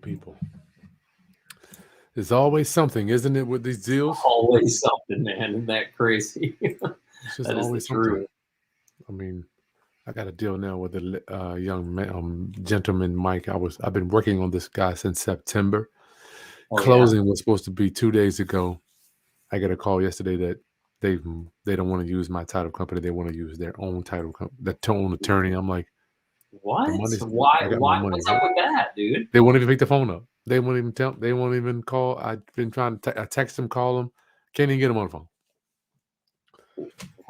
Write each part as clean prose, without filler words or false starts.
People. There's always something, isn't it, with these deals? Always something, man. Isn't that crazy? It's just That is the always something. truth. I mean, I got a deal now with a young man, gentleman, Mike. I've been working on this guy since September. Oh yeah. Closing was supposed to be 2 days ago. I got a call yesterday that they don't want to use my title company. They want to use their own title company, their own attorney. I'm like, the What? money's. Why? I got my Why? money. What's up with that, dude? They won't even pick the phone up. They won't even tell. They won't even call. I've been trying to I text them, call them. Can't even get them on the phone.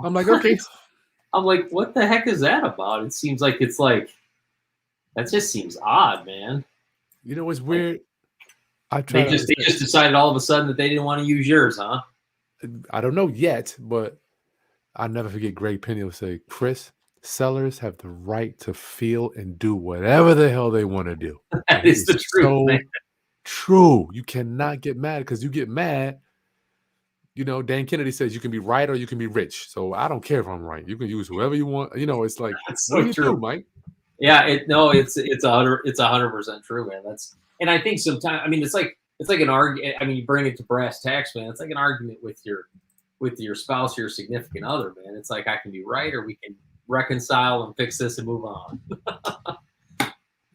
I'm like, okay. I'm like, what the heck is that about? It seems like it's like that just seems odd, man. You know, it's Like weird. I try to they understand. just decided all of a sudden that they didn't want to use yours, huh? I don't know yet, but I never forget Greg Penny will say, Chris, sellers have the right to feel and do whatever the hell they want to do. That And it is is the truth, man. so true. You cannot get mad because you get mad. You know, Dan Kennedy says you can be right or you can be rich. So I don't care if I'm right. You can use whoever you want. You know, it's like, That's what do so you true. do, Mike? Yeah, it's 100% true, man. That's and I think sometimes I mean it's like an argument. I mean, you bring it to brass tacks, man. It's like an argument with your spouse or your significant other, man. It's like I can be right or we can reconcile and fix this and move on.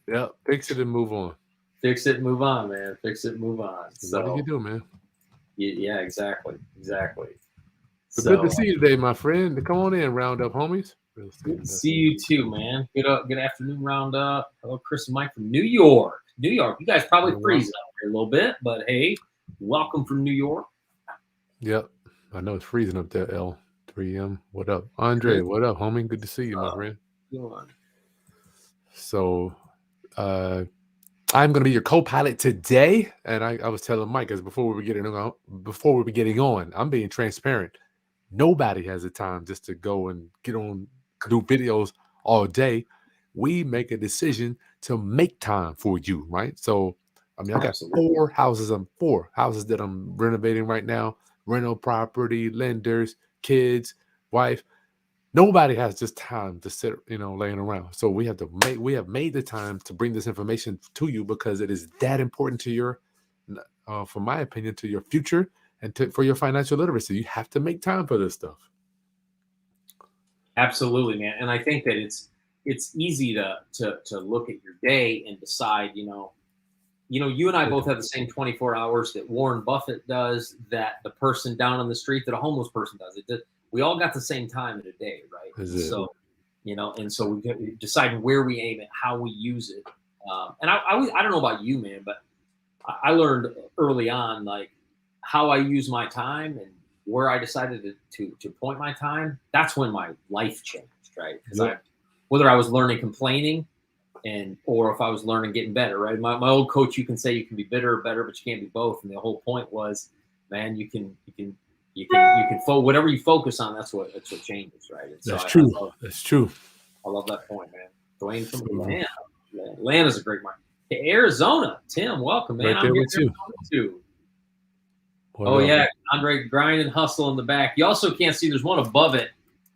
Yeah, fix it and move on. Fix it and move on, man. Fix it and move on. What do you So do, man? yeah, exactly, exactly. But good to So see you today, my friend. Come on in, round up, homies. Real estate good to see investing. you too, man. Good afternoon, roundup. Hello, Chris and Mike from New York. New York. You guys probably Oh, wow. freeze out here a little bit, but hey, welcome from New York. Yep. I know it's freezing up there, L. 3M. What up? Andre, what up, homie? Good to see you, my friend. So I'm gonna be your co-pilot today. And I was telling Mike as before we were getting on, I'm being transparent. Nobody has the time just to go and get on, do videos all day. We make a decision to make time for you, right? So I mean, I got Absolutely. four houses that I'm renovating right now. Rental property, lenders, kids, wife. Nobody has just time to sit, laying around. So we have made the time to bring this information to you because it is that important to your, for my opinion, to your future and for your financial literacy. You have to make time for this stuff. Absolutely, man. And I think that it's easy to look at your day and decide, you and I both have the same 24 hours that Warren Buffett does, that the person down on the street, that a homeless person does. We all got the same time in a day, right? So, and so we deciding where we aim it, how we use it. And I don't know about you, man, but I learned early on, like how I use my time and where I decided to point my time. That's when my life changed, right? Because whether I was learning complaining or if I was learning getting better, right? My old coach, you can say you can be bitter or better, but you can't be both. And the whole point was, man, you can whatever you focus on, that's what changes, right? And that's true. That's true. I love that point, man. Dwayne from Atlanta. Atlanta's a great market. Hey, Arizona, Tim, welcome, man. Right there with you too. Oh yeah, Andre, grind and hustle in the back. You also can't see. There's one above it.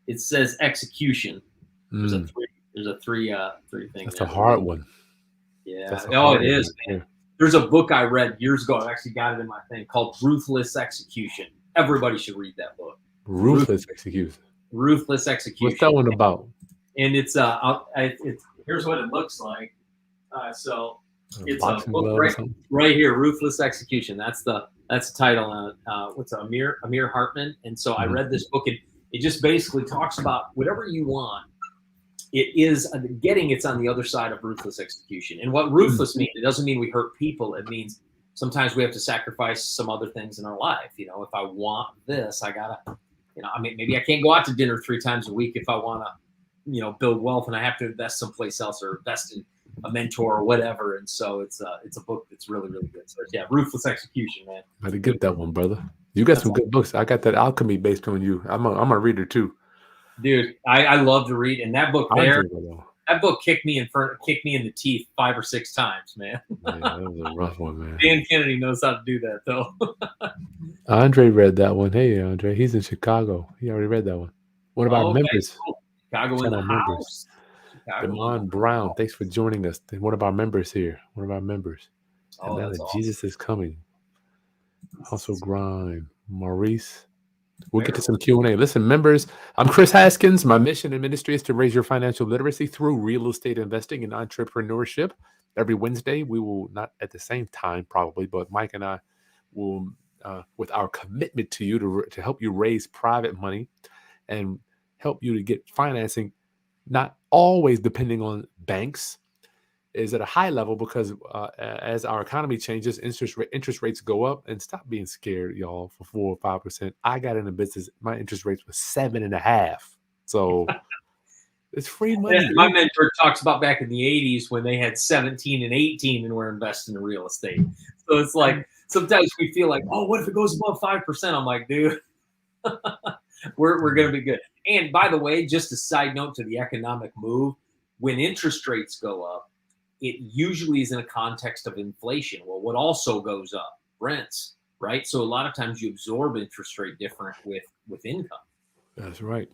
It says execution. There's a three. There's a three thing. That's a hard one. Yeah. It is. Man. There's a book I read years ago. I actually got it in my thing called Ruthless Execution. Everybody should read that book. Ruthless Execution. Ruthless Execution. What's that one about? And it's here's what it looks like. So it's a book right here, Ruthless Execution. That's the title on it. What's Amir Hartman? And so I read this book, and it just basically talks about whatever you want. It is it's on the other side of ruthless execution. And what ruthless means, it doesn't mean we hurt people. It means sometimes we have to sacrifice some other things in our life. If I want this, I gotta, maybe I can't go out to dinner 3 times a week if I want to, build wealth, and I have to invest someplace else or invest in a mentor or whatever. And so it's a book that's really, really good. So yeah, Ruthless Execution, man. I did get that one, brother. You got some good books. I got that alchemy based on you. I'm a reader too. Dude, I love to read, and that book that book kicked me in the teeth 5 or 6 times, man. Yeah, that was a rough one, man. Dan Kennedy knows how to do that, though. Andre read that one. Hey, Andre, he's in Chicago. He already read that one. One of our members. Cool. Chicago in the house. Damon Brown, thanks for joining us. One of our members here. One of our members. And Oh, now that's that awesome. Jesus is coming, also grind. Maurice. We'll get to There. some Q&A. Listen, members, I'm Chris Haskins. My mission and ministry is to raise your financial literacy through real estate investing and entrepreneurship. Every Wednesday, we will, not at the same time probably, but Mike and I will, with our commitment to you to help you raise private money and help you to get financing, not always depending on banks, is at a high level because as our economy changes, interest rates go up. And stop being scared, y'all, for 4 or 5%. I got into business, my interest rates was 7.5%. So it's free Yeah, money. my mentor talks about back in the 80s when they had 17 and 18 and were investing in real estate. So it's like sometimes we feel like, oh, what if it goes above 5%? I'm like, dude, we're going to be good. And by the way, just a side note to the economic move, when interest rates go up, it usually is in a context of inflation. Well, what also goes up? Rents, right? So a lot of times you absorb interest rate different with income. That's right.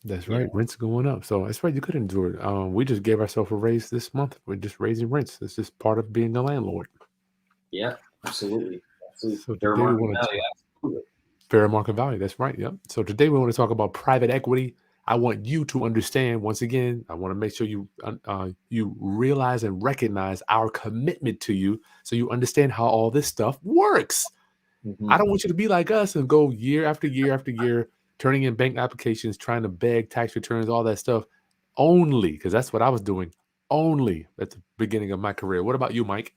That's You right. know? Rent's going up. So that's right. You could endure it. We just gave ourselves a raise this month. We're just raising rents. It's just part of being a landlord. Yeah, absolutely. Absolutely. So Fair today we market want to value. Absolutely. fair market value. That's right. Yep. So today we want to talk about private equity. I want you to understand once again. I want to make sure you realize and recognize our commitment to you, so you understand how all this stuff works. I Mhm. don't want you to be like us and go year after year after year, turning in bank applications, trying to beg tax returns, all that stuff. Only because that's what I was doing. Only at the beginning of my career. What about you, Mike?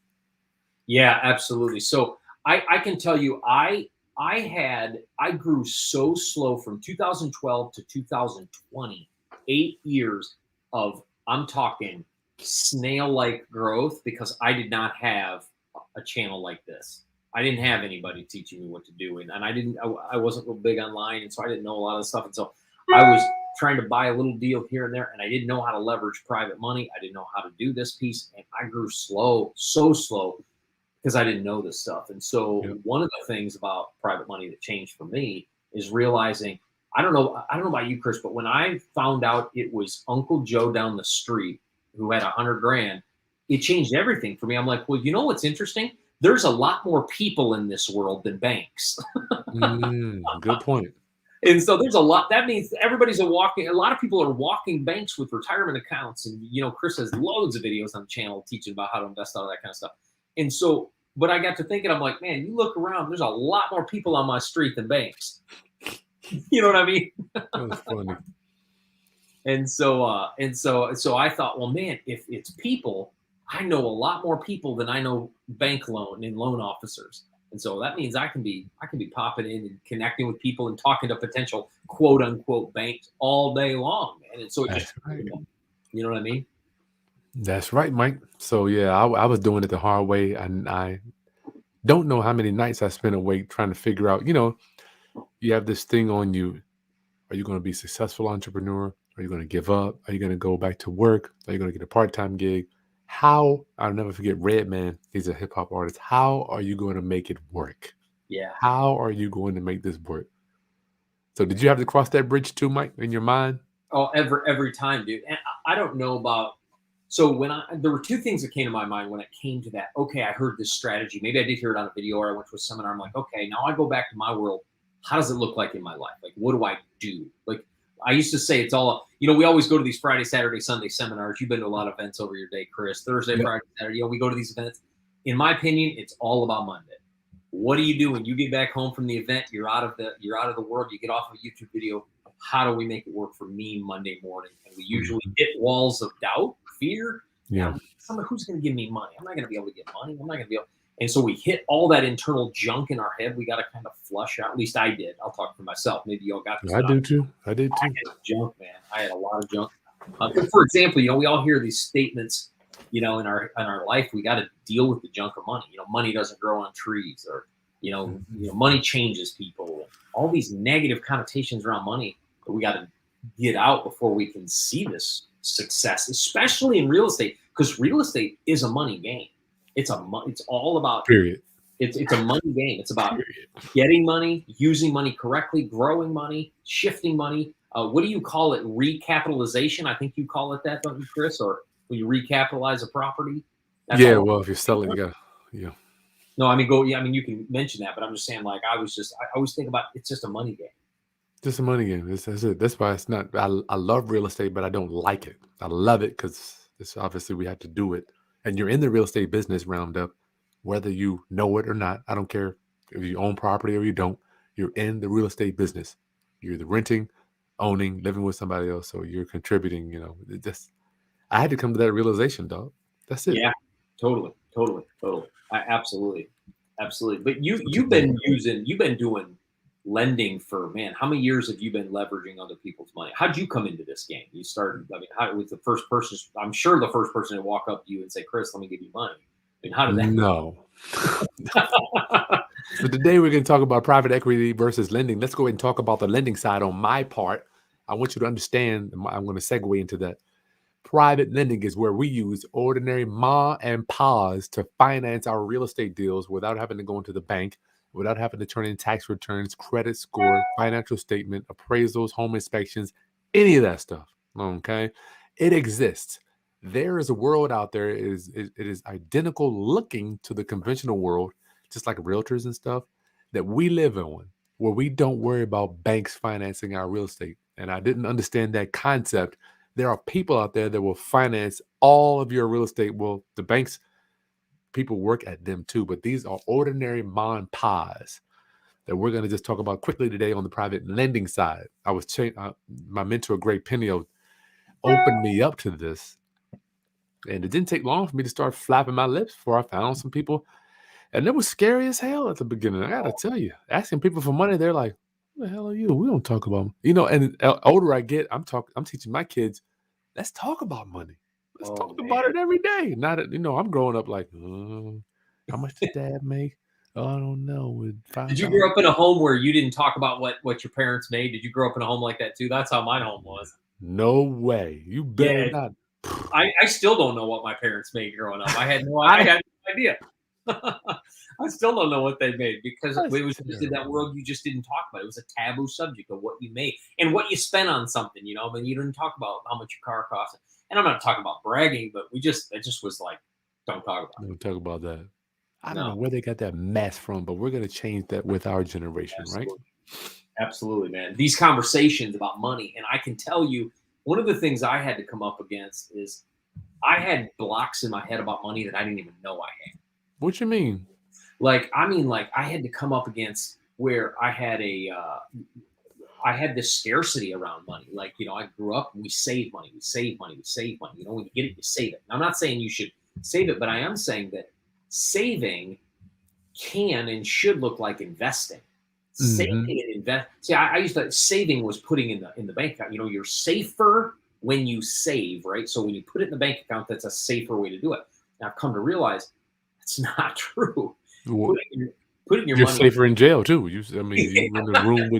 Yeah, absolutely. So I can tell you, I grew so slow from 2012 to 2020, 8 years of, I'm talking snail-like growth, because I did not have a channel like this. I didn't have anybody teaching me what to do, and I wasn't real big online, and so I didn't know a lot of stuff, and so I was trying to buy a little deal here and there, and I didn't know how to leverage private money. I didn't know how to do this piece, and I grew slow, so slow, because I didn't know this stuff. And so Yep. one of the things about private money that changed for me is realizing, I don't know about you, Chris, but when I found out it was Uncle Joe down the street who had 100 grand, it changed everything for me. I'm like, well, you know what's interesting? There's a lot more people in this world than banks. Good point. And so there's a lot. That means a lot of people are walking banks with retirement accounts. And, Chris has loads of videos on the channel teaching about how to invest, all that kind of stuff. And so, but I got to thinking, I'm like, man, you look around, there's a lot more people on my street than banks. You know what I mean? That's funny. And so I thought, well, man, if it's people, I know a lot more people than I know bank loan and loan officers. And so that means I can be popping in and connecting with people and talking to potential quote unquote banks all day long, man. And so it just, That's right. you know what I mean? That's right, Mike. So yeah, I was doing it the hard way, and I don't know how many nights I spent awake trying to figure out. You have this thing on you. Are you going to be a successful entrepreneur? Are you going to give up? Are you going to go back to work? Are you going to get a part-time gig? How, I'll never forget Redman. He's a hip hop artist. How are you going to make it work? Yeah. How are you going to make this work? So did you have to cross that bridge too, Mike, in your mind? Oh, every time, dude. And I don't know about. So there were two things that came to my mind when it came to that. Okay, I heard this strategy. Maybe I did hear it on a video, or I went to a seminar. I'm like, okay, now I go back to my world. How does it look like in my life? Like, what do I do? Like, I used to say it's all. We always go to these Friday, Saturday, Sunday seminars. You've been to a lot of events over your day, Chris. Thursday, Yep. Friday, Saturday. We go to these events. In my opinion, it's all about Monday. What do you do when you get back home from the event? You're out of the world. You get off of a YouTube video. How do we make it work for me Monday morning? And we usually hit walls of doubt, fear. Yeah. Who's going to give me money? I'm not going to be able to get money. I'm not going to be able. And so we hit all that internal junk in our head. We got to kind of flush out. At least I did. I'll talk for myself. Maybe y'all got this. I do too. I did I too. had junk, man. I had a lot of junk. For example, we all hear these statements. In our life, we got to deal with the junk of money. Money doesn't grow on trees, or money changes people. All these negative connotations around money that we got to get out before we can see this success, especially in real estate, because real estate is a money game. It's all about. Period. It's a money game. It's about Period. getting money, using money correctly, growing money, shifting money. What do you call it? Recapitalization. I think you call it that, don't you, Chris? Or when you recapitalize a property. That's Yeah. all. Well, if you're selling, Yeah. No, I mean, go. Yeah, I mean, you can mention that, but I'm just saying, like, I always think about it's just a money game. Just a money game. That's it. That's why it's not. I love real estate, but I don't like it. I love it because it's obviously we have to do it. And you're in the real estate business, Roundup, whether you know it or not. I don't care if you own property or you don't. You're in the real estate business. You're either renting, owning, living with somebody else. So you're contributing. It just I had to come to that realization, dog. That's it. Yeah, totally, totally, totally. Absolutely, absolutely. But So today, you've been doing lending for, man. How many years have you been leveraging other people's money? How'd you come into this game? You started. I mean, how was the first person? I'm sure the first person to walk up to you and say, "Chris, let me give you money." I mean, how did that? no. So today we're going to talk about private equity versus lending. Let's go ahead and talk about the lending side on my part. I want you to understand, I'm going to segue into that. Private lending is where we use ordinary ma and pa's to finance our real estate deals without having to go into the bank, without having to turn in tax returns, credit score, financial statement, appraisals, home inspections, any of that stuff. Okay. It exists. There is a world out there. It is identical looking to the conventional world, just like realtors and stuff that we live on, where we don't worry about banks financing our real estate. And I didn't understand that concept. There are people out there that will finance all of your real estate. Well, the banks, people work at them too, but these are ordinary ma and pa's that we're going to just talk about quickly today on the private lending side. My mentor, Greg Penio, opened me up to this. And it didn't take long for me to start flapping my lips before I found some people. And it was scary as hell at the beginning. I got to tell you, asking people for money, they're like, "Who the hell are you? We don't talk about," and the older I get, I'm teaching my kids, let's talk about money. Let's Oh talk about man, it every day. Not that, I'm growing up like, how much does dad make? Oh, I don't know. With did five you dollars. grow up in a home where you didn't talk about what your parents made? Did you grow up in a home like that too? That's how my home was. No way. You better Yeah, not. I still don't know what my parents made growing up. I I had no idea. I still don't know what they made because it that's was just in that terrible. world you just didn't talk about. It was a taboo subject of what you made and what you spent on something, but you didn't talk about how much your car cost. And I'm not talking about bragging, but it just was like, don't talk about Don't talk about that. I it. don't No, know where they got that mess from, but we're gonna change that with our generation, right? absolutely. Absolutely, man. These conversations about money, and I can tell you, one of the things I had to come up against is I had blocks in my head about money that I didn't even know I had. What you mean? Like I had to come up against where I had this scarcity around money. Like, I grew up, we save money, we save money, we save money. When you get it, you save it. And I'm not saying you should save it, but I am saying that saving can and should look like investing. Saving Mm-hmm. and invest. See, I used to saving was putting in the bank account. You're safer when you save, right? So when you put it in the bank account, that's a safer way to do it. Now I've come to realize that's not true. Well, Putting your, putting your you're money. safer in jail too. I mean, you in the room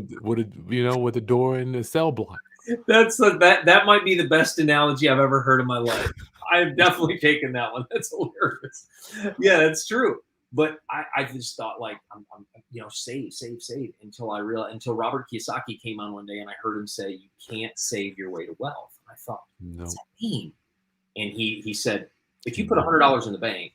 with the door and the cell block. That might be the best analogy I've ever heard in my life. I've definitely taken that one. That's hilarious. Yeah, that's true. But I just thought like I'm save, save, save until I realized until Robert Kiyosaki came on one day and I heard him say you can't save your way to wealth. I thought, what's No, that mean? And he said, if you put no. $100 in the bank,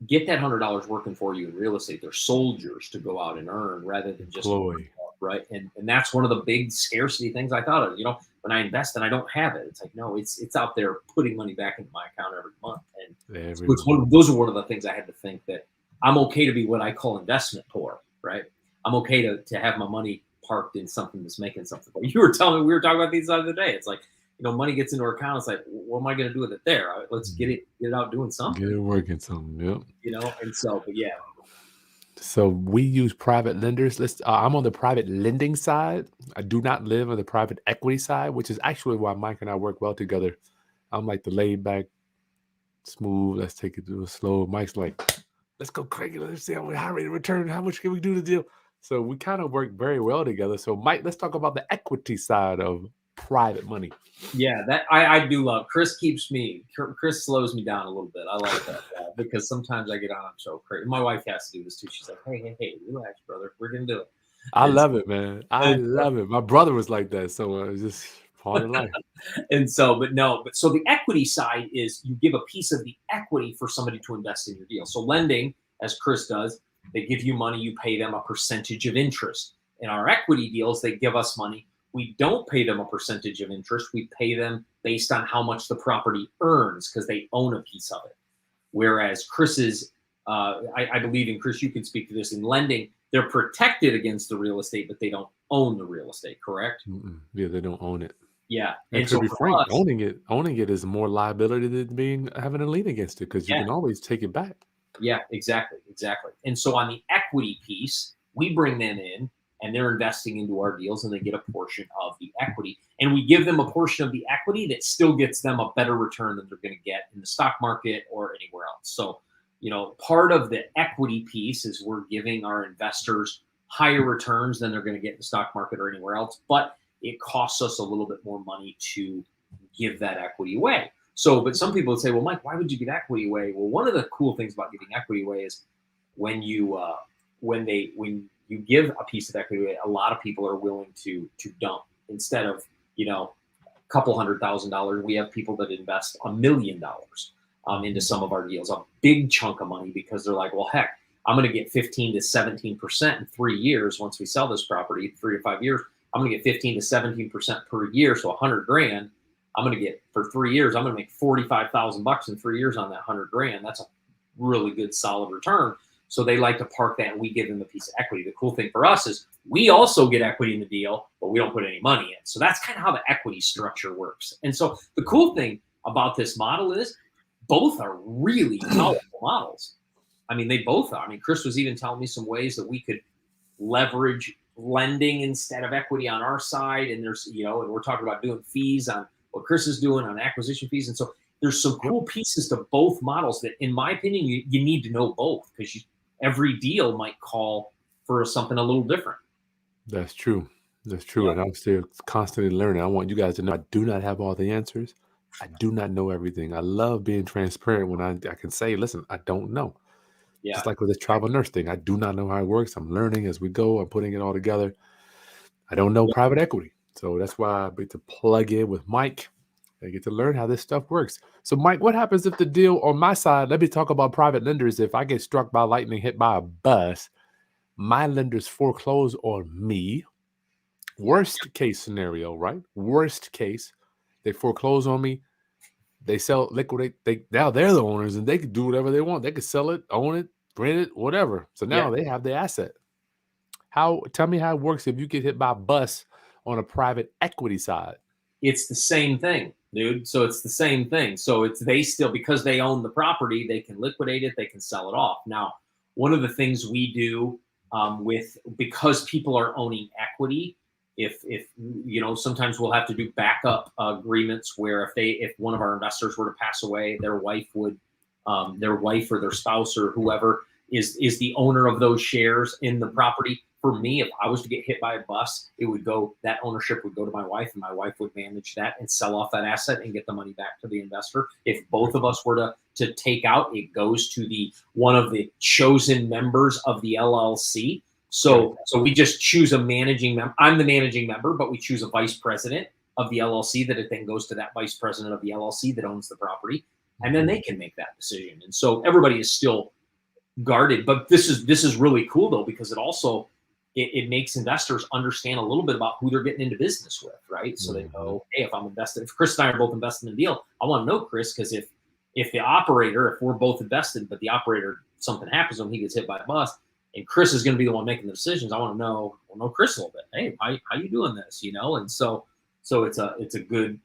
get that $100 working for you in real estate. They're soldiers to go out and earn rather than just Employee. right. And that's one of the big scarcity things I thought of. When I invest and I don't have it, it's like no, it's out there putting money back into my account every month. And so Every month. those are one of the things I had to think that I'm okay to be what I call investment poor, right? I'm okay to have my money parked in something that's making something. You were telling me we were talking about these the other day. It's like money gets into our account. It's like, what am I going to do with it there? Let's get it out doing something. Get it working something. Yep. And so, but yeah, So we use private lenders. I'm on the private lending side. I do not live on the private equity side, which is actually why Mike and I work well together. I'm like the laid back, smooth. Let's take it to a slow. Mike's like, let's go crank it. Let's see how rate of return. How much can we do the deal? So we kind of work very well together. So Mike, let's talk about the equity side of private money. yeah, that I do love. Chris Chris slows me down a little bit. I like that because sometimes I get on so crazy. My wife has to do this too. She's like, hey, relax, brother. We're gonna do it. I And, love it, man. I and love it. My brother was like that. So just Part of life. And so, but so the equity side is you give a piece of the equity for somebody to invest in your deal. So lending, as Chris does, they give you money, you pay them a percentage of interest. In our equity deals, they give us money. We don't pay them a percentage of interest. We pay them based on how much the property earns because they own a piece of it. Whereas Chris's, I believe in Chris, you can speak to this in lending, they're protected against the real estate, but they don't own the real estate, correct? Yeah, they don't own it. Yeah. And And to so be for frank, us, owning it is more liability than having a lien against it because you yeah, can always take it back. yeah, exactly. And so on the equity piece, we bring them in and they're investing into our deals and they get a portion of the equity. And we give them a portion of the equity that still gets them a better return than they're going to get in the stock market or anywhere else. So, part of the equity piece is we're giving our investors higher returns than they're going to get in the stock market or anywhere else. But it costs us a little bit more money to give that equity away. So, but some people would say, well, Mike, why would you give equity away? Well, one of the cool things about giving equity away is when you give a piece of equity away, a lot of people are willing to dump instead of a couple $100,000. We have people that invest $1 million into some of our deals, a big chunk of money, because they're like, well, heck, I'm going to get 15 to 17% in 3 years once we sell this property, 3 to 5 years. I'm going to get 15 to 17% per year, so $100,000. I'm going to get for 3 years. I'm going to make $45,000 in 3 years on that $100,000. That's a really good, solid return. So they like to park that, and we give them a piece of equity. The cool thing for us is we also get equity in the deal, but we don't put any money in. So that's kind of how the equity structure works. And so the cool thing about this model is both are really powerful models. I mean, they both are. I mean, Chris was even telling me some ways that we could leverage lending instead of equity on our side. And there's, and we're talking about doing fees on what Chris is doing on acquisition fees. And so there's some cool pieces to both models that, in my opinion, you need to know both, because every deal might call for something a little different. That's true. That's true. And I'm still constantly learning. I want you guys to know I do not have all the answers. I do not know everything. I love being transparent when I can say, listen, I don't know. Yeah. Just like with this travel nurse thing, I do not know how it works. I'm learning as we go. I'm putting it all together. I don't know private equity. So that's why I get to plug in with Mike. I get to learn how this stuff works. So, Mike, what happens if the deal on my side, let me talk about private lenders. If I get struck by lightning, hit by a bus, my lenders foreclose on me. Worst case scenario, right? Worst case, they foreclose on me. They sell, liquidate. Now they're the owners and they can do whatever they want. They could sell it, own it, rent it, whatever. So now they have the asset. Tell me how it works if you get hit by a bus on a private equity side. It's the same thing, dude. So it's the same thing. So they still, because they own the property, they can liquidate it, they can sell it off. Now, one of the things we do because people are owning equity, if sometimes we'll have to do backup agreements where if one of our investors were to pass away, their wife or their spouse or whoever is the owner of those shares in the property. For me, if I was to get hit by a bus, that ownership would go to my wife, and my wife would manage that and sell off that asset and get the money back to the investor. If both of us were to take out, it goes to one of the chosen members of the LLC. So we just choose a managing member. I'm the managing member, but we choose a vice president of the LLC that it then goes to that vice president of the LLC that owns the property, and then they can make that decision. And so everybody is still guarded. But this is really cool though, because it also it makes investors understand a little bit about who they're getting into business with, right? So they know, hey, if Chris and I are both invested in a deal, I want to know Chris, because if we're both invested, but the operator, something happens when he gets hit by a bus, and Chris is going to be the one making the decisions, I want to know Chris a little bit. Hey, how you doing this? And so it's a good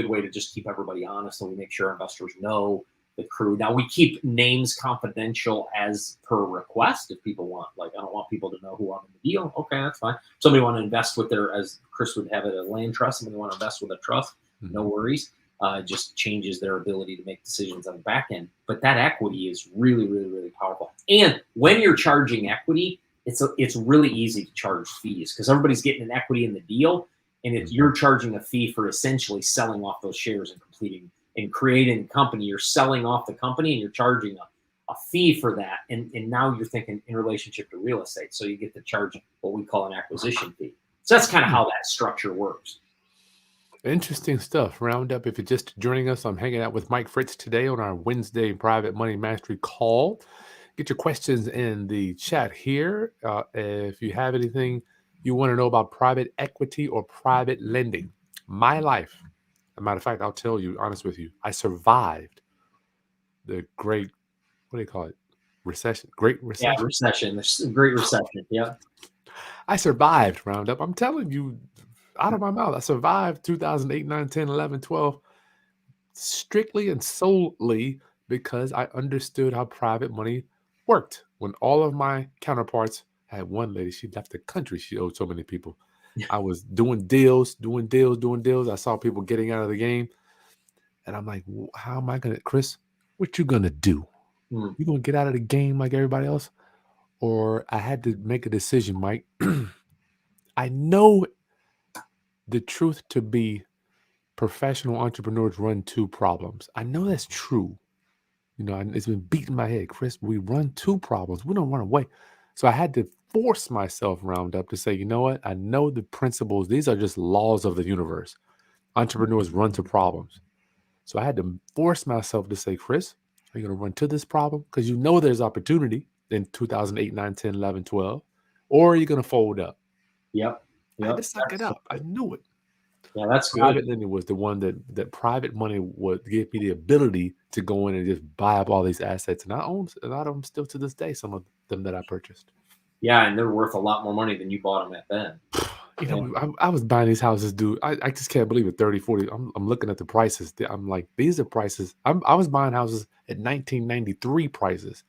way to just keep everybody honest, and we make sure investors know the crew. Now, we keep names confidential as per request. If people want, I don't want people to know who I'm in the deal. Okay, that's fine. Somebody want to invest with as Chris would have it, a land trust. Somebody want to invest with a trust. No worries. It just changes their ability to make decisions on the back end. But that equity is really, really, really powerful. And when you're charging equity, it's really easy to charge fees, because everybody's getting an equity in the deal, and you're charging a fee for essentially selling off those shares and completing and creating a company. You're selling off the company, and you're charging a fee for that. And now you're thinking in relationship to real estate. So you get to charge what we call an acquisition fee. So that's kind of how that structure works. Interesting stuff. Roundup. If you're just joining us, I'm hanging out with Mike Fritz today on our Wednesday Private Money Mastery call. Get your questions in the chat here. If you have anything you want to know about private equity or private lending, my life. As a matter of fact, I'll tell you, honest with you, I survived the great, what do you call it? Recession. Great Yeah, recession. recession. There's a great recession. Yeah. I survived Roundup. I'm telling you, out of my mouth, I survived 2008, 9, 10, 11, 12, strictly and solely because I understood how private money worked. When all of my counterparts, I had one lady, she left the country. She owed so many people. I was doing deals. I saw people getting out of the game. And I'm like, how am I going to, Chris, what you going to do? Mm. You going to get out of the game like everybody else? Or I had to make a decision, Mike. I know the truth to be professional entrepreneurs run two problems. I know that's true. You know, it's been beating my head, Chris. We run two problems. We don't run away. So I had to force myself Roundup to say, you know what? I know the principles. These are just laws of the universe. Entrepreneurs run to problems. So I had to force myself to say, Chris, are you going to run to this problem? Because you know there's opportunity in 2008, 9, 10, 11, 12. Or are you going to fold up? Yep. I had to Yep. suck it up. I knew it. Yeah, that's good. Private lending was the one that private money would give me the ability to go in and just buy up all these assets. And I own a lot of them still to this day, some of them that I purchased. Yeah, and they're worth a lot more money than you bought them at then. You know, I was buying these houses, dude. I just can't believe it. 30, 40. I'm looking at the prices. I'm like, these are prices. I was buying houses at 1993 prices,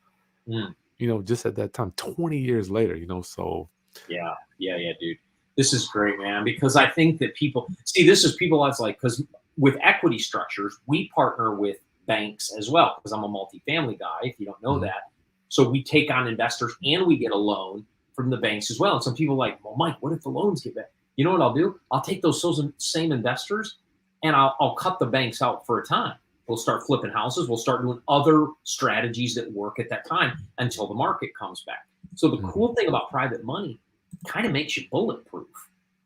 Mm. you know, just at that time, 20 years later, you know, so. Yeah, dude. This is great, man, because I think that people see this is people that's like, because with equity structures, we partner with banks as well, because I'm a multifamily guy, if you don't know that. So we take on investors and we get a loan from the banks as well. And some people are like, well, Mike, what if the loans get back? You know what I'll do? I'll take those same investors and I'll cut the banks out for a time. We'll start flipping houses. We'll start doing other strategies that work at that time until the market comes back. So the cool thing about private money kind of makes you bulletproof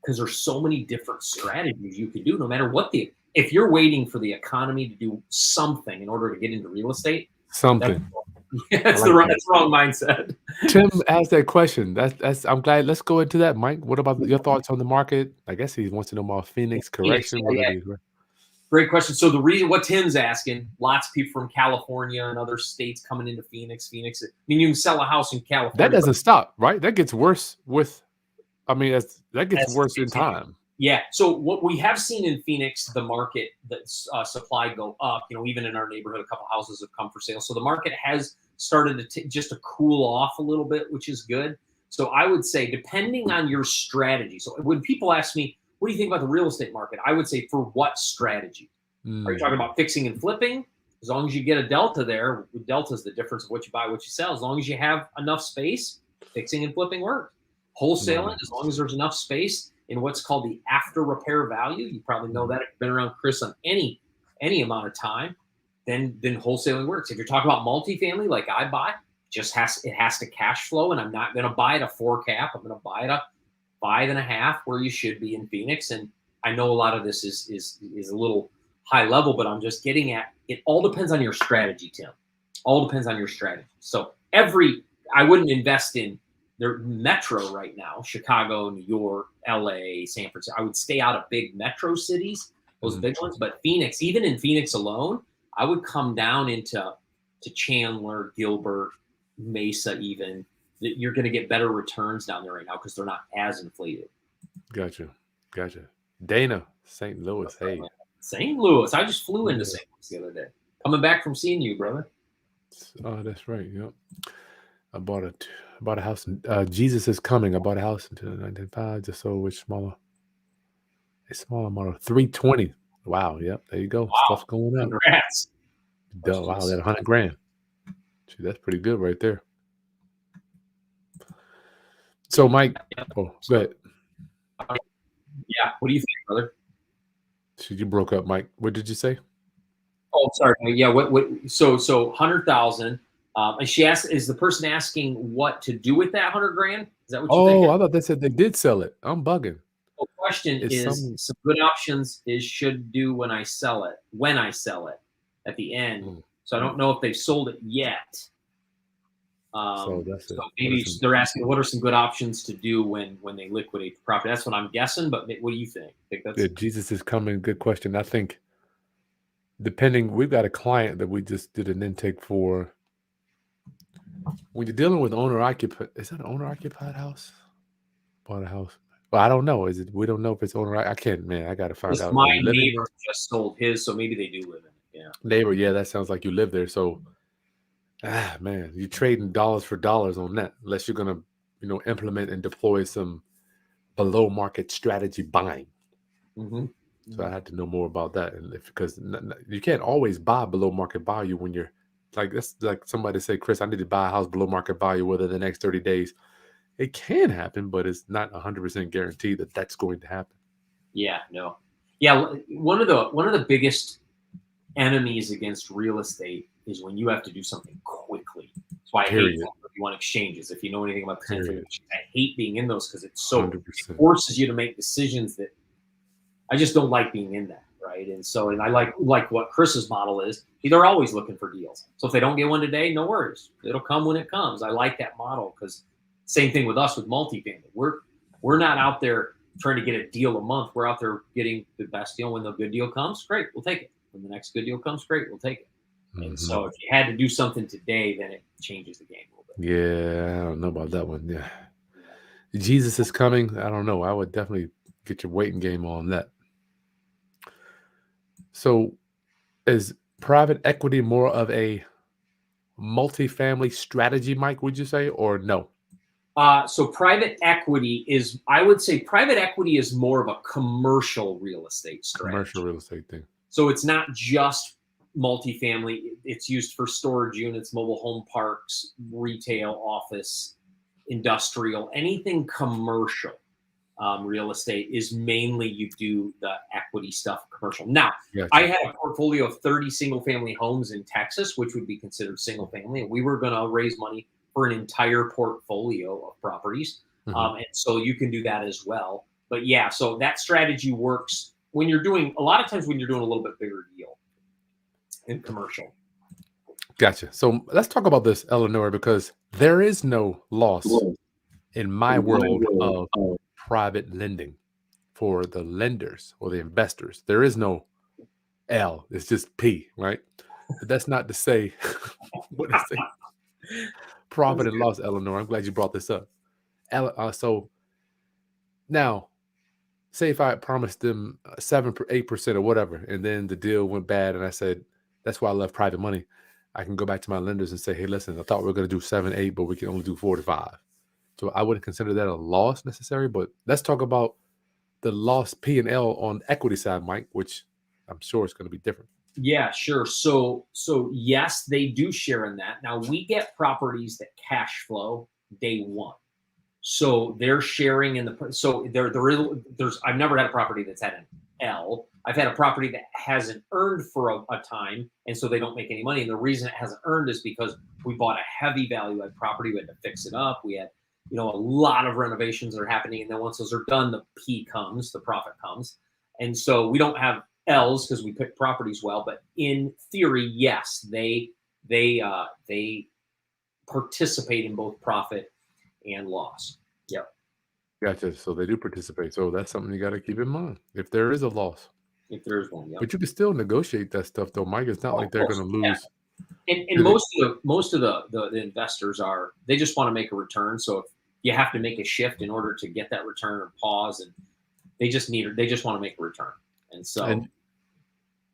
because there's so many different strategies you can do no matter what if you're waiting for the economy to do something in order to get into real estate, Something. That's the wrong mindset. Tim asked that question. That's I'm glad. Let's go into that, Mike. What about your thoughts on the market? I guess he wants to know about Phoenix correction. Great question. So the reason what Tim's asking, lots of people from California and other states coming into Phoenix. I mean, you can sell a house in California. That doesn't stop, right? That gets worse with. I mean, that gets worse in time. Yeah. So what we have seen in Phoenix, the market, the supply go up. You know, even in our neighborhood, a couple houses have come for sale. So the market has started to just to cool off a little bit, which is good. So I would say, depending on your strategy. So when people ask me, what do you think about the real estate market? I would say, for what strategy? Are you talking about fixing and flipping? As long as you get a delta there, delta is the difference of what you buy, what you sell. As long as you have enough space, fixing and flipping works. Wholesaling, as long as there's enough space in what's called the after repair value, you probably know that if you've been around Chris on any amount of time, then wholesaling works. If you're talking about multifamily, like I buy, it has to cash flow, and I'm not going to buy it a 4 cap. I'm going to buy it a 5.5, where you should be in Phoenix. And I know a lot of this is a little high level, but I'm just getting at it. All depends on your strategy, Tim. All depends on your strategy. So I wouldn't invest in their metro right now, Chicago, New York, LA, San Francisco. I would stay out of big metro cities, those big ones. But Phoenix, even in Phoenix alone, I would come down into Chandler, Gilbert, Mesa even. You're going to get better returns down there right now because they're not as inflated. Gotcha. Dana, St. Louis. Hey. St. Louis. I just flew into St. Louis the other day. Coming back from seeing you, brother. Oh, that's right. Yep. I bought a house. Jesus is Coming. I bought a house in 1995. Just sold a smaller model, 320. Wow. Yep. There you go. Wow. Stuff's going up. Congrats. Wow. That $100,000. Gee, that's pretty good right there. So, Mike. Oh, go ahead. Yeah. What do you think, brother? You broke up, Mike. What did you say? Oh, sorry. Yeah. So 100,000. And she asked, is the person asking what to do with that $100,000? Is that what you think? Oh, I thought they said they did sell it. I'm bugging. Oh, question is some good options is should do when I sell it at the end. So I don't know if they've sold it yet. So that's it. So maybe they're asking what are some good options to do when they liquidate the property. That's what I'm guessing. But what do you think? Yeah, Jesus is coming. Good question. I think depending, we've got a client that we just did an intake for. When you're dealing with owner occupied, is that an owner occupied house? Bought a house. Well, I don't know. Is it? We don't know if it's owner. I can't. Man, I got to find out. My neighbor just sold his, so maybe they do live in it. Yeah. Neighbor. Yeah, that sounds like you live there. So, man, you're trading dollars for dollars on that. Unless you're gonna, implement and deploy some below market strategy buying. Mm-hmm. So I had to know more about that, and because you can't always buy below market value when you're like that's like somebody say, Chris, I need to buy a house below market value within the next 30 days. It can happen, but it's not 100% guaranteed that that's going to happen. Yeah, no. Yeah, one of the biggest enemies against real estate is when you have to do something quickly. That's why I hate you want exchanges. If you know anything about the I hate being in those because it's so 100%. It forces you to make decisions that I just don't like being in that, right? And I like what Chris's model is. They're always looking for deals. So if they don't get one today, no worries. It'll come when it comes. I like that model because same thing with us with multifamily. We're not out there trying to get a deal a month. We're out there getting the best deal. When the good deal comes, great, we'll take it. When the next good deal comes, great, we'll take it. Mm-hmm. And so if you had to do something today, then it changes the game a little bit. Yeah, I don't know about that one. Yeah. Jesus is coming. I don't know. I would definitely get your waiting game on that. So is private equity more of a multifamily strategy, Mike, would you say, or no? So private equity is, I would say private equity is more of a commercial real estate strategy. Commercial real estate thing. So it's not just multifamily. It's used for storage units, mobile home parks, retail, office, industrial, anything commercial. Real estate is mainly you do the equity stuff commercial. Now, gotcha. I had a portfolio of 30 single family homes in Texas, which would be considered single family. And we were going to raise money for an entire portfolio of properties. Mm-hmm. And so you can do that as well. But yeah, so that strategy works when you're doing, a lot of times when you're doing a little bit bigger deal in commercial. Gotcha. So let's talk about this, Eleanor, because there is no loss in my world of private lending for the lenders or the investors. There is no L. It's just P, right? But that's not to say what I say. Profit and loss, Eleanor. I'm glad you brought this up. So now, say if I promised them 7-8% or whatever, and then the deal went bad, and I said that's why I love private money. I can go back to my lenders and say, hey, listen, I thought we were going to do 7-8, but we can only do 4-5. So I wouldn't consider that a loss necessary, but let's talk about the loss P&L on the equity side, Mike, which I'm sure is going to be different. Yeah, sure. So yes, they do share in that. Now we get properties that cash flow day one. So they're sharing in the, so there's, I've never had a property that's had an L. I've had a property that hasn't earned for a time, and so they don't make any money. And the reason it hasn't earned is because we bought a heavy value add property. We had to fix it up. We had, a lot of renovations that are happening. And then once those are done, the P comes, the profit comes. And so we don't have L's because we pick properties well, but in theory, yes, they participate in both profit and loss. Yep. Gotcha. So they do participate. So that's something you got to keep in mind if there is a loss. If there is one, yeah. But you can still negotiate that stuff, though, Mike. It's not like they're going to lose. Yeah. And most of the investors they just want to make a return. So if you have to make a shift in order to get that return or pause, and they just want to make a return. And so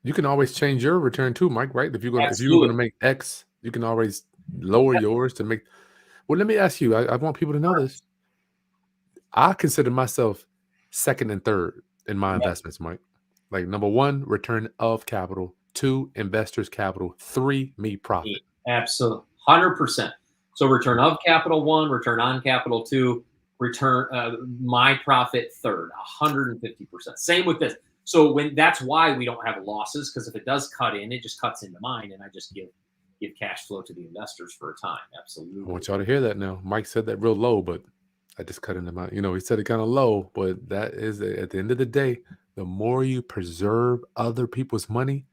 you can always change your return too, Mike, right? If you're going to make X, you can always lower yours to make. Well, let me ask you. I want people to know this. I consider myself second and third in my investments, Mike. Like number 1, return of capital. 2, investors' capital. 3, me profit. Absolutely, 100%. So return of capital 1, return on capital 2, return my profit third, 150%. Same with this. So that's why we don't have losses, because if it does cut in, it just cuts into mine, and I just give cash flow to the investors for a time. Absolutely. I want y'all to hear that now. Mike said that real low, but I just cut him out. He said it kind of low, but that is at the end of the day, the more you preserve other people's money,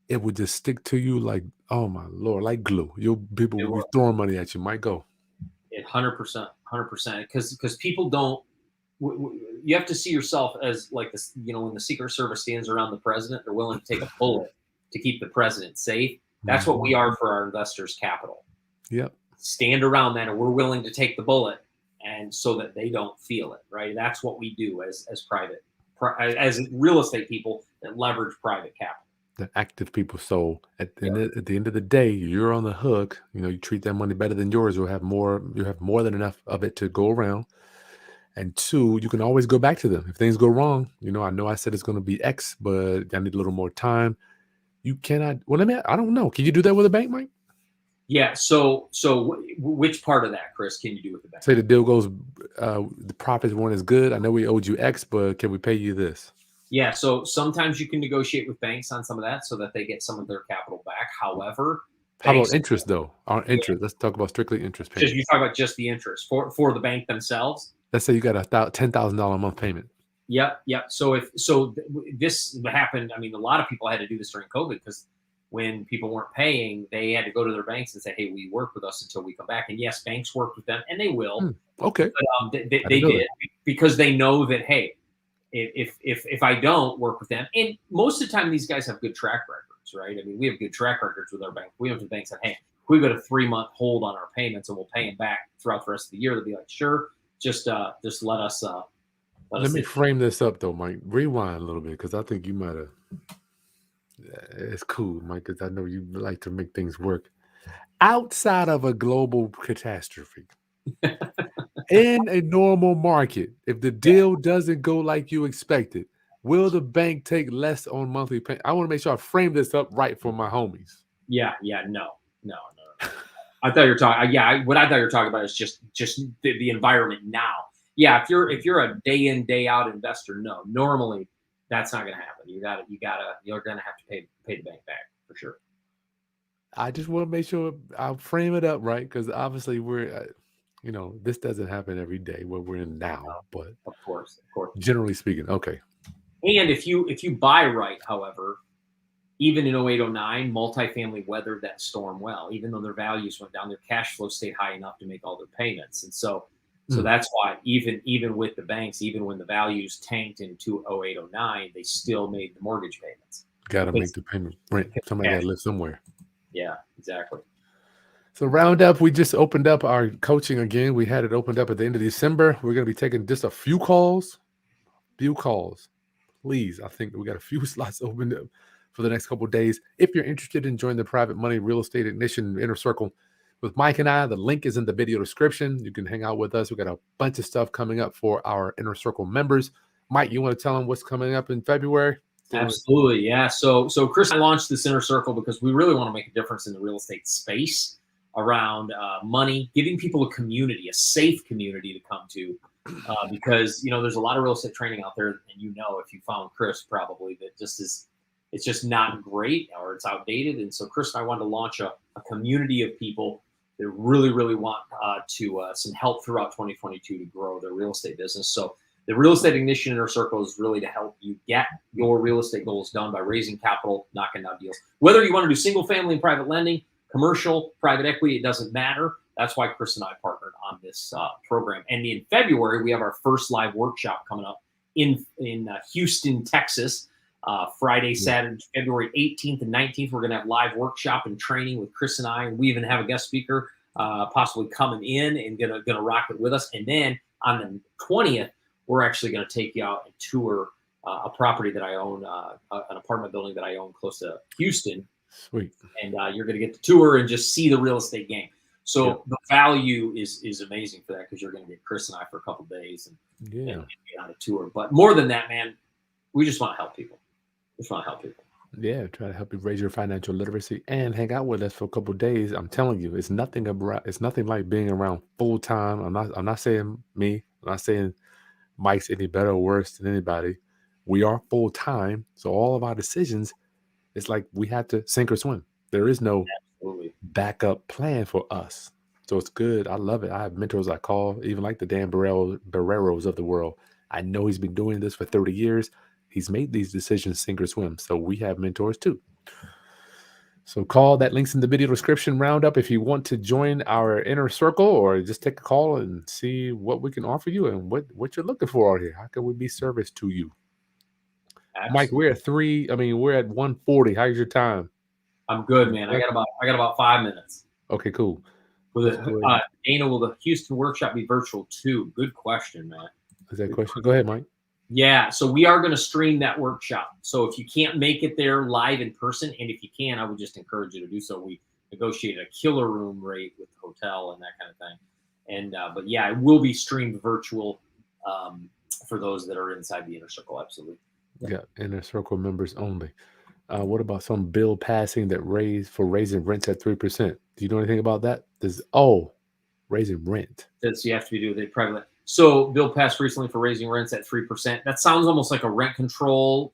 it would just stick to you like, oh my Lord, like glue. People It will be will. throwing money at you. Might go. 100%, 100%. Because people don't. You have to see yourself as like this. When the Secret Service stands around the president, they're willing to take a bullet to keep the president safe. That's what we are for our investors' capital. Yep. Stand around that, and we're willing to take the bullet, and so that they don't feel it. Right. That's what we do as as real estate people that leverage private capital. The active people. So at the, Yeah. at the end of the day, you're on the hook. You treat that money better than yours. You'll have more. You have more than enough of it to go around. And two, you can always go back to them if things go wrong. I know I said it's going to be X, but I need a little more time. You cannot. Well, I don't know. Can you do that with a bank, Mike? Yeah. So which part of that, Chris, can you do with the bank? Say the deal goes, the profits weren't as good. I know we owed you X, but can we pay you this? Yeah, so sometimes you can negotiate with banks on some of that so that they get some of their capital back. However, How about banks, interest though? Our interest. Let's talk about strictly interest payments. you talk about just the interest for the bank themselves. Let's say you got a $10,000 a month payment. Yep. So this happened. I mean, a lot of people had to do this during COVID because when people weren't paying, they had to go to their banks and say, "Hey, will you work with us until we come back?" And yes, banks worked with them, and they will. Okay. But, they did because they know that, hey, if I don't work with them, and most of the time these guys have good track records, right? I mean, we have good track records with our bank. We have the banks that, hey, we got a 3-month hold on our payments and we'll pay them back throughout the rest of the year. They'll be like, sure, just let us. Let me frame this up though, Mike. Rewind a little bit because I think you might have. It's cool, Mike, because I know you like to make things work. Outside of a global catastrophe, in a normal market, if the deal doesn't go like you expected, will the bank take less on monthly pay? I want to make sure I frame this up right for my homies. Yeah, no. I thought you were talking. What I thought you were talking about is just the environment now. Yeah, if you're a day in day out investor, no, normally that's not going to happen. You're going to have to pay the bank back for sure. I just want to make sure I'll frame it up right because obviously we're, this doesn't happen every day where we're in now, but of course, generally speaking, okay. And if you buy right, however, even in 0809, multifamily weathered that storm well. Even though their values went down, their cash flow stayed high enough to make all their payments, and so that's why even with the banks, even when the values tanked into 0809, they still made the mortgage payments. Got to make the payment. Rent. Somebody got to live somewhere. Yeah, exactly. So roundup, we just opened up our coaching again. We had it opened up at the end of December. We're going to be taking just a few calls. Please, I think we got a few slots opened up for the next couple of days. If you're interested in joining the Private Money Real Estate Ignition Inner Circle with Mike and I, the link is in the video description. You can hang out with us. We got a bunch of stuff coming up for our Inner Circle members. Mike, you want to tell them what's coming up in February? Absolutely, yeah. So Chris and I launched this Inner Circle because we really want to make a difference in the real estate space around money, giving people a community, a safe community to come to, because there's a lot of real estate training out there, and if you found Chris, probably that it's just not great or it's outdated. And so Chris and I wanted to launch a community of people that really, really want some help throughout 2022 to grow their real estate business. So the Real Estate Ignition Inner Circle is really to help you get your real estate goals done by raising capital, knocking down deals. Whether you want to do single family and private lending, commercial, private equity, it doesn't matter. That's why Chris and I partnered on this program. And in February, we have our first live workshop coming up in Houston, Texas. Friday, Saturday, February 18th and 19th, we're going to have live workshop and training with Chris and I, and we even have a guest speaker possibly coming in and gonna rock it with us. And then on the 20th, we're actually going to take you out and tour a property that I own, an apartment building that I own close to Houston. Sweet. And you're going to get the tour and just see the real estate game. So the value is amazing for that because you're going to get Chris and I for a couple of days and get on a tour. But more than that, man, we just want to help people. Yeah, try to help you raise your financial literacy and hang out with us for a couple of days. I'm telling you, it's nothing like being around full time. I'm not saying me. I'm not saying Mike's any better or worse than anybody. We are full time, so all of our decisions, it's like we have to sink or swim. There is no backup plan for us. So it's good. I love it. I have mentors I call, even like the Dan Barreros of the world. I know he's been doing this for 30 years. He's made these decisions sink or swim. So we have mentors too. So call, that links in the video description, roundup if you want to join our inner circle, or just take a call and see what we can offer you and what you're looking for out here. How can we be service to you? Mike, Absolutely. we're at we're at 140. How's your time? I'm good, man. I got about 5 minutes. Okay, cool. Will Let's it, go ahead. Dana, will the Houston workshop be virtual too? Good question, man. Is that a question? Go ahead, Mike. Yeah, so we are going to stream that workshop. So if you can't make it there live in person, and if you can, I would just encourage you to do so. We negotiated a killer room rate with the hotel and that kind of thing. And but yeah, it will be streamed virtual for those that are inside the inner circle. Absolutely. Yeah, inner circle members only. What about some bill passing that raising rents at 3%? Do you know anything about that? Raising rent. That's you have to do the private. So bill passed recently for raising rents at 3%. That sounds almost like a rent control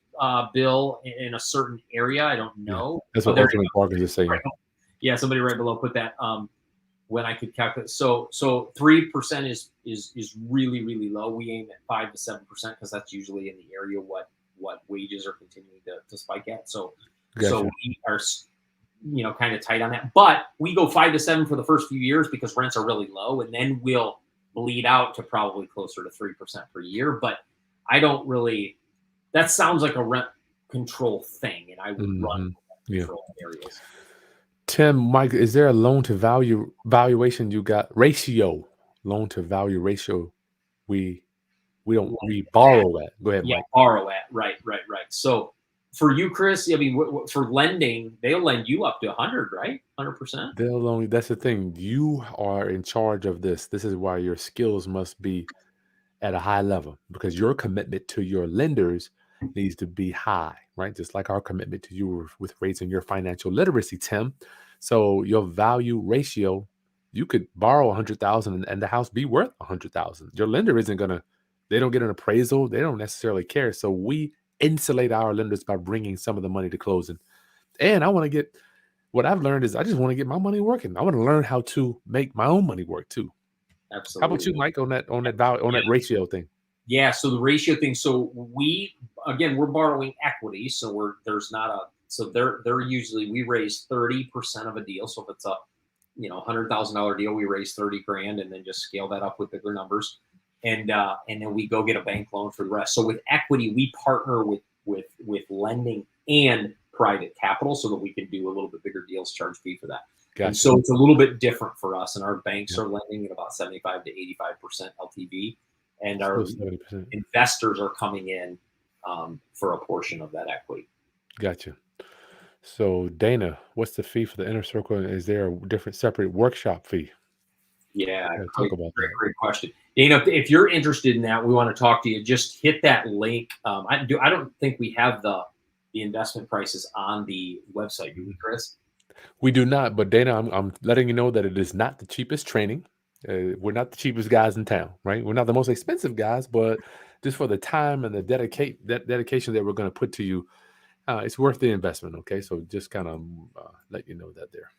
bill in a certain area. I don't Yeah, know. that's Oh, what there Ultimate Parkers is saying. right. Yeah, somebody right below put that. When I could calculate, so 3% is really really low. We aim at 5 to 7% because that's usually in the area what wages are continuing to spike at. So Gotcha. we are kind of tight on that. But we go 5 to 7 for the first few years because rents are really low, and then we'll bleed out to probably closer to 3% per year. But I don't really. That sounds like a rent control thing, and I would run rent Yeah. control areas. Tim, Mike, is there a loan to value valuation you got ratio? Loan to value ratio we borrow at. Go ahead, Yeah, Mike. borrow at. Right. So for you, Chris, I mean, for lending, they'll lend you up to 100, right? 100%. That's the thing. You are in charge of this. This is why your skills must be at a high level, because your commitment to your lenders needs to be high, right? Just like our commitment to you with raising your financial literacy, Tim. So your value ratio, you could borrow 100,000 and the house be worth 100,000. Your lender isn't gonna. They don't get an appraisal. They don't necessarily care. So we insulate our lenders by bringing some of the money to closing. And I want to get. What I've learned is I just want to get my money working. I want to learn how to make my own money work too. How about you, Absolutely. Mike, that ratio thing? Yeah. So the ratio thing. So we're borrowing equity. So there's not a, so they're usually, we raise 30% of a deal. So if it's a, $100,000 deal, we raise 30 grand and then just scale that up with bigger numbers. And then we go get a bank loan for the rest. So with equity, we partner with lending and private capital so that we can do a little bit bigger deals, charge fee for that. Gotcha. And so it's a little bit different for us. And our banks Yeah. are lending at about 75 to 85% LTV. And our 70%. investors are coming in for a portion of that equity. Gotcha. So Dana, what's the fee for the inner circle? And is there a different separate workshop fee? Yeah, Talk about that. great question. Dana, if you're interested in that, we want to talk to you. Just hit that link. I don't think we have the investment prices on the website, do we, Chris? We do not, but Dana, I'm letting you know that it is not the cheapest training. We're not the cheapest guys in town, right? We're not the most expensive guys, but just for the time and the dedication that we're going to put to you, it's worth the investment. Okay, so just kind of let you know that there.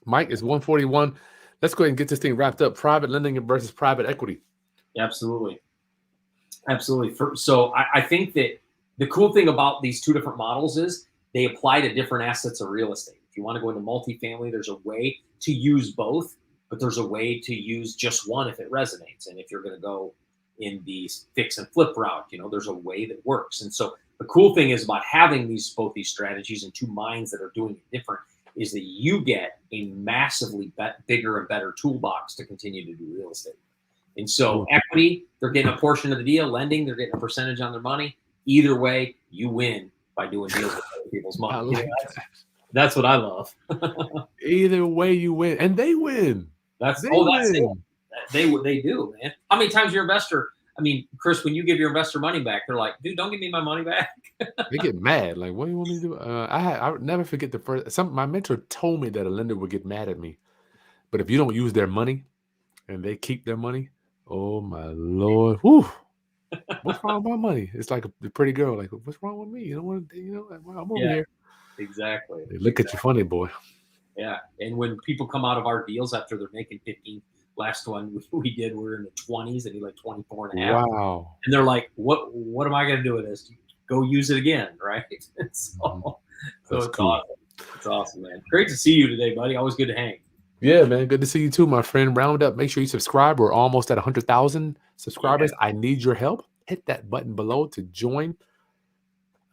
Mike, is 141. Let's go ahead and get this thing wrapped up. Private lending versus private equity. Absolutely. So I think that the cool thing about these two different models is they apply to different assets of real estate. If you want to go into multifamily, there's a way to use both, but there's a way to use just one if it resonates. And if you're going to go in the fix and flip route, there's a way that works. And so the cool thing is about having both these strategies and two minds that are doing it different is that you get a massively bigger and better toolbox to continue to do real estate. And so equity, they're getting a portion of the deal. Lending, they're getting a percentage on their money. Either way, you win by doing deals with other people's money. That's what I love. Either way, you win, and they win. That's it. They do, man. How many times your investor? I mean, Chris, when you give your investor money back, they're like, "Dude, don't give me my money back." They get mad. Like, what do you want me to do? I would never forget the first. My mentor told me that a lender would get mad at me, but if you don't use their money and they keep their money, oh my Lord, whew, what's wrong with my money? It's like a pretty girl. Like, what's wrong with me? You don't want to, I'm over here. Exactly. They look at you funny, boy. Yeah. And when people come out of our deals after they're making 15, last one we did, we were in the 20s and he like 24 and a half. Wow. And they're like, what am I going to do with this? Go use it again. Right. Mhm. So That's it's cool. awesome. It's awesome, man. Great to see you today, buddy. Always good to hang. Yeah, man. Good to see you too, my friend. Round up. Make sure you subscribe. We're almost at 100,000 Yeah. subscribers. I need your help. Hit that button below to join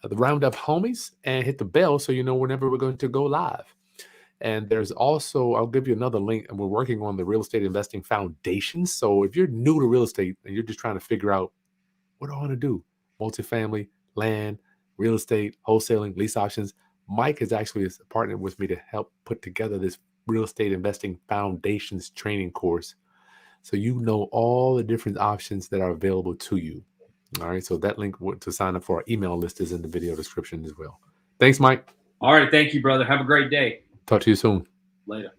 the Roundup homies and hit the bell so you know whenever we're going to go live. And there's also, I'll give you another link, and we're working on the real estate investing foundation. So if you're new to real estate and you're just trying to figure out what do I want to do, multifamily, land, real estate, wholesaling, lease options, Mike has actually partnered with me to help put together this real estate investing foundations training course. So you know all the different options that are available to you. All right. So that link to sign up for our email list is in the video description as well. Thanks, Mike. All right. Thank you, brother. Have a great day. Talk to you soon. Later.